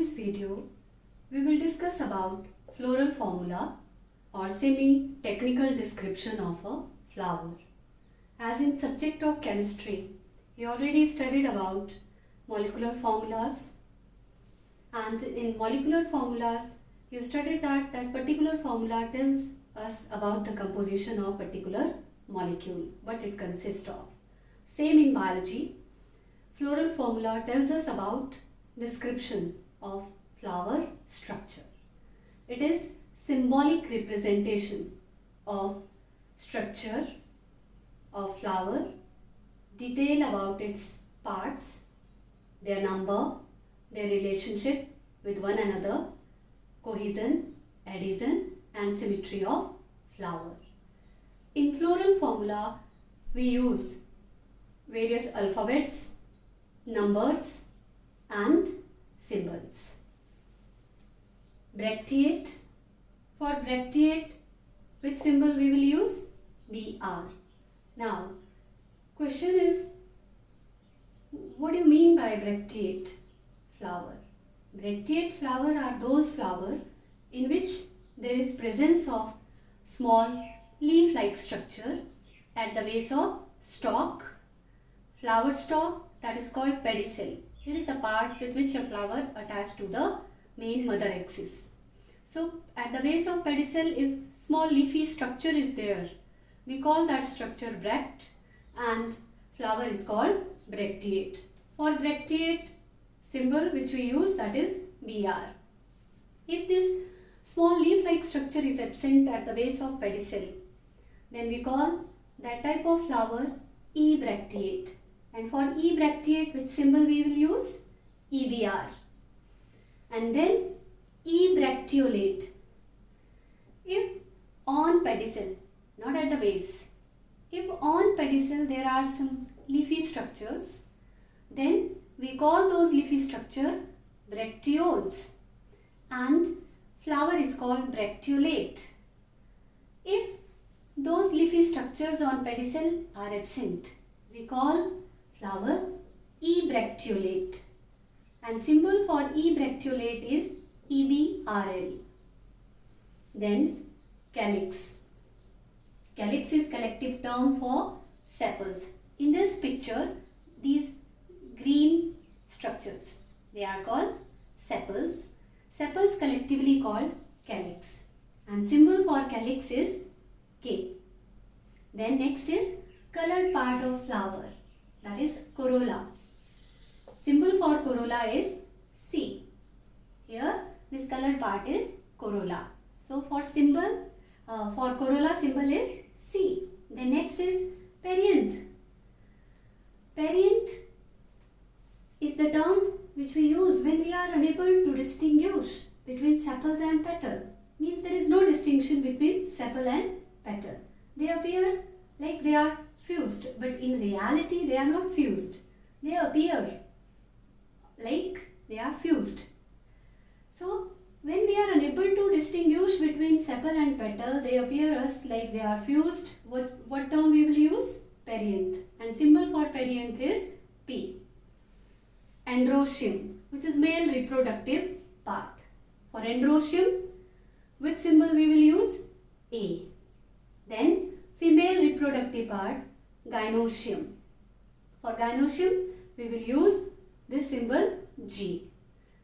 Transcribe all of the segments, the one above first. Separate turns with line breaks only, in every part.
this video, we will discuss about floral formula or semi-technical description of a flower. As in subject of chemistry, we already studied about molecular formulas, and in molecular formulas, you studied that particular formula tells us about the composition of particular molecule, what it consists of. Same in biology, floral formula tells us about description of flower structure. It is symbolic representation of structure of flower, detail about its parts, their number, their relationship with one another, cohesion, adhesion and symmetry of flower. In floral formula, we use various alphabets, numbers and symbols. Bracteate. For bracteate, which symbol we will use? Br. Now, question is, what do you mean by bracteate flower? Bracteate flower are those flowers in which there is presence of small leaf-like structure at the base of stalk, flower stalk, that is called pedicel. It is the part with which a flower attached to the main mother axis. So at the base of pedicel, if small leafy structure is there, we call that structure bract and flower is called bracteate. For bracteate symbol which we use, that is Br. If this small leaf-like structure is absent at the base of pedicel, then we call that type of flower ebracteate. And for ebracteate, which symbol we will use? Ebr. And then ebracteolate. If on pedicel, not at the base, if on pedicel there are some leafy structures, then we call those leafy structure bracteoles and flower is called bracteolate. If those leafy structures on pedicel are absent, we call flower ebracteolate, and symbol for ebracteolate is EBRL. Then calyx. Calyx is collective term for sepals. In this picture, these green structures, they are called sepals. Sepals collectively called calyx, and symbol for calyx is K. Then next is colored part of flower, that is corolla. Symbol for corolla is C. Here this colored part is corolla. So for symbol, for corolla symbol is C. Then next is perianth. Perianth is the term which we use when we are unable to distinguish between sepals and petal. Means there is no distinction between sepal and petal. They appear like they are fused, but in reality they are not fused. They appear like they are fused. So when we are unable to distinguish between sepal and petal, they appear us like they are fused. What term we will use? Perianth. And symbol for perianth is P. Androecium, which is male reproductive part. For androecium, which symbol we will use? A. Then female reproductive part, gynoecium. For gynoecium, we will use this symbol G.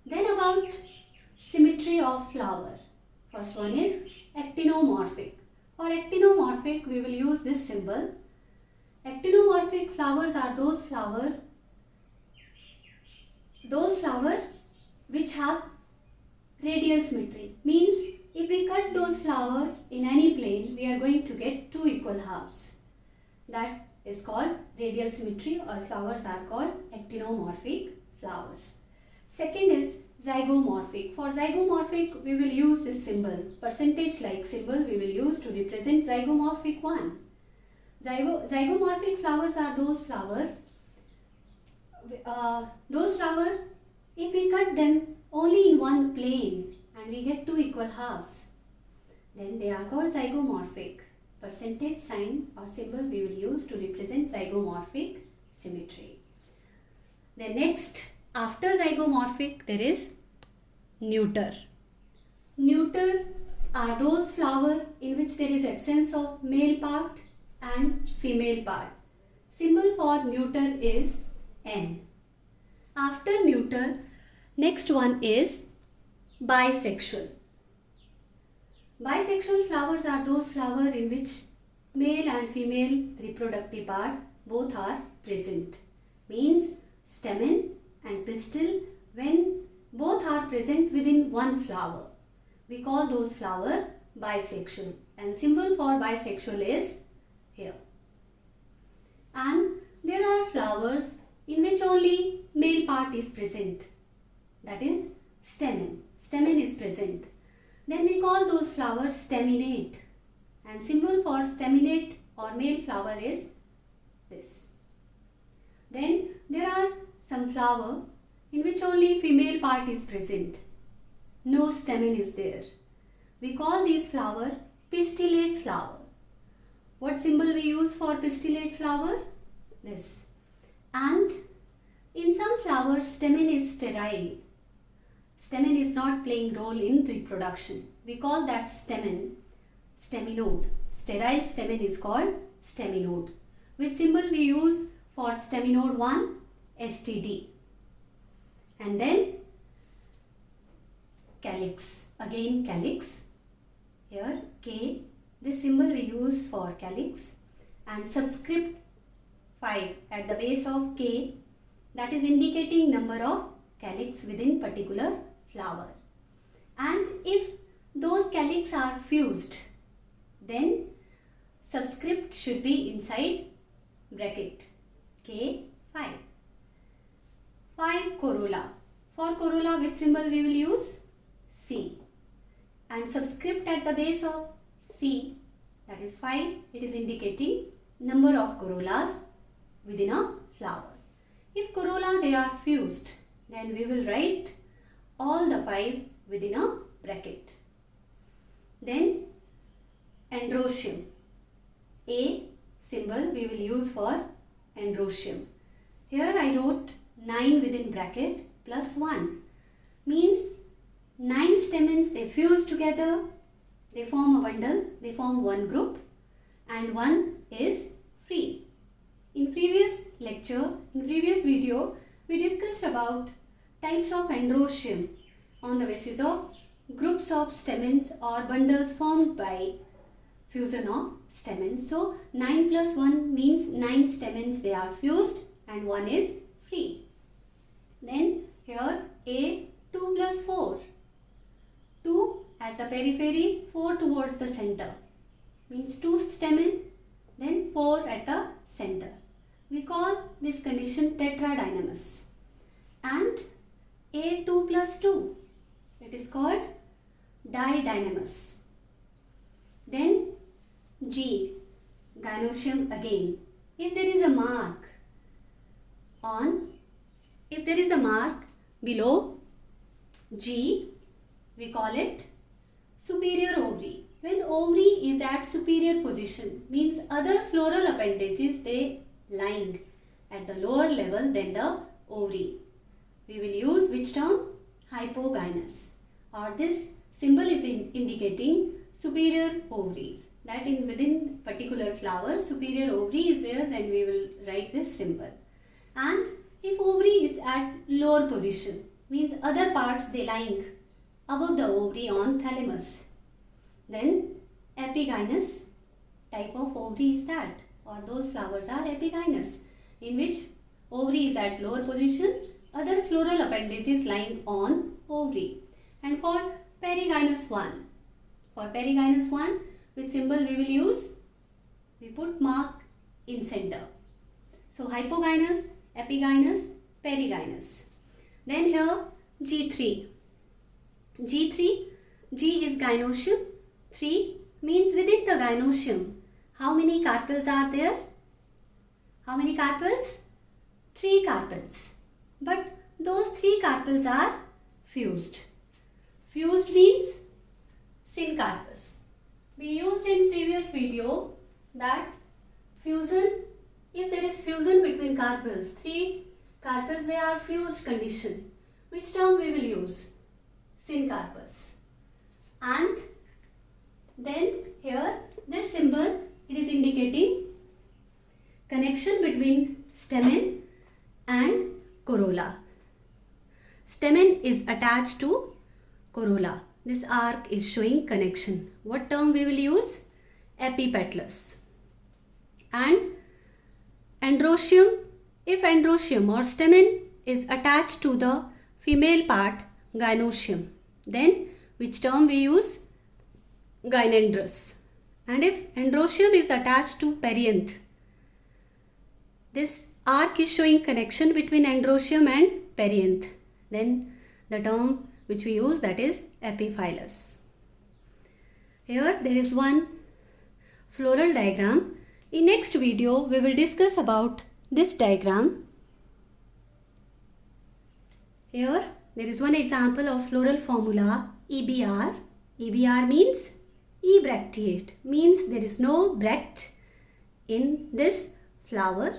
Then about symmetry of flower. First one is actinomorphic. For actinomorphic, we will use this symbol. Actinomorphic flowers are those flowers which have radial symmetry. Means if we cut those flowers in any plane, we are going to get two equal halves. That is called radial symmetry, or flowers are called actinomorphic flowers. Second is zygomorphic. For zygomorphic, we will use this symbol, percentage like symbol we will use to represent zygomorphic one. Zygomorphic flowers are those flowers if we cut them only in one plane and we get two equal halves, then they are called zygomorphic. Percentage sign or symbol we will use to represent zygomorphic symmetry. Then next, after zygomorphic, there is neuter. Neuter are those flowers in which there is absence of male part and female part. Symbol for neuter is N. After neuter, next one is bisexual. Bisexual flowers are those flowers in which male and female reproductive part both are present. Means stamen and pistil, when both are present within one flower, we call those flowers bisexual, and symbol for bisexual is here. And there are flowers in which only male part is present, that is stamen. Stamen is present. Then we call those flowers staminate, and symbol for staminate or male flower is this. Then there are some flower in which only female part is present. No stamen is there. We call these flower pistillate flower. What symbol we use for pistillate flower? This. And in some flowers stamen is sterile. Stamen is not playing role in reproduction. We call that stamen staminode. Sterile stamen is called staminode. Which symbol we use for staminode 1? STD. And then calyx. Again calyx. Here K. This symbol we use for calyx. And subscript 5 at the base of K, that is indicating number of calyx within particular flower. And if those calyx are fused, then subscript should be inside bracket K 5. 5 corolla. For corolla, which symbol we will use? C. And subscript at the base of C, that is 5, it is indicating number of corollas within a flower. If corolla they are fused, then we will write all the 5 within a bracket. Then androecium. A symbol we will use for androecium. Here I wrote 9 within bracket plus 1. Means 9 stamens they fuse together, they form a bundle, they form one group, and one is free. In previous lecture, in previous video, we discussed about types of androecium on the basis of groups of stamens or bundles formed by fusion of stamens. So 9 plus 1 means 9 stamens they are fused and 1 is free. Then here A 2 plus 4. 2 at the periphery, 4 towards the center. Means 2 stamen, then 4 at the center. We call this condition tetradynamous. And A2 plus 2, it is called didynamous. Then G, gynoecium again. If there is a mark below G, we call it superior ovary. When ovary is at superior position, means other floral appendages they lying at the lower level than the ovary. We will use which term? Hypogynous. Or this symbol is indicating superior ovaries. That within particular flower, superior ovary is there, then we will write this symbol. And if ovary is at lower position, means other parts they lying above the ovary on thalamus, then epigynous type of ovary is that, or those flowers are epigynous, in which ovary is at lower position, other floral appendages lying on ovary. And for perigynous one, which symbol we will use? We put mark in center. So hypogynous, epigynous, perigynous. Then here G3. G3, G is gynoecium. 3 means within the gynoecium, how many carpels are there? How many carpels? 3 carpels. But those 3 carpels are fused. Fused means syncarpus. We used in previous video that fusion, if there is fusion between carpels, 3 carpels they are fused condition. Which term we will use? syncarpus. And then here this symbol, it is indicating connection between stamen and corolla. Stamen is attached to corolla. This arc is showing connection. What term we will use? Epipetalous. And androecium, if androecium or stamen is attached to the female part, gynoecium, then which term we use? Gynandrous. And if androecium is attached to perianth, this arc is showing connection between androecium and perianth, then the term which we use, that is epiphyllous. Here there is one floral diagram. In next video we will discuss about this diagram. Here there is one example of floral formula EBR. EBR means ebracteate, means there is no bract in this flower.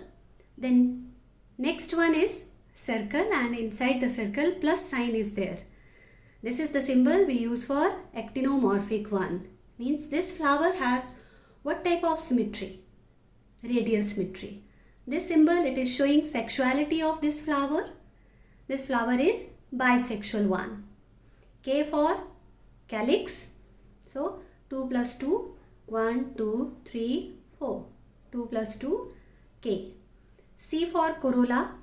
Then next one is circle, and inside the circle plus sign is there. This is the symbol we use for actinomorphic one. Means this flower has what type of symmetry? Radial symmetry. This symbol, it is showing sexuality of this flower. This flower is bisexual one. K for calyx. So 2 plus 2, 1, 2, 3, 4. 2 plus 2, K. C for corolla.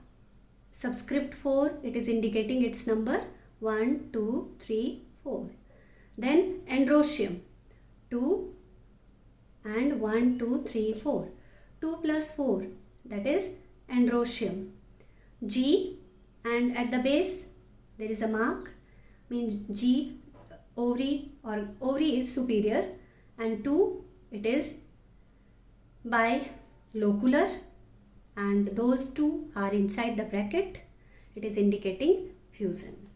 Subscript 4, it is indicating its number 1, 2, 3, 4. Then androecium 2 and 1, 2, 3, 4. 2 plus 4, that is androecium. G, and at the base there is a mark, means G, ovary or ovary is superior, and 2, it is bilocular, and those two are inside the bracket. It is indicating fusion.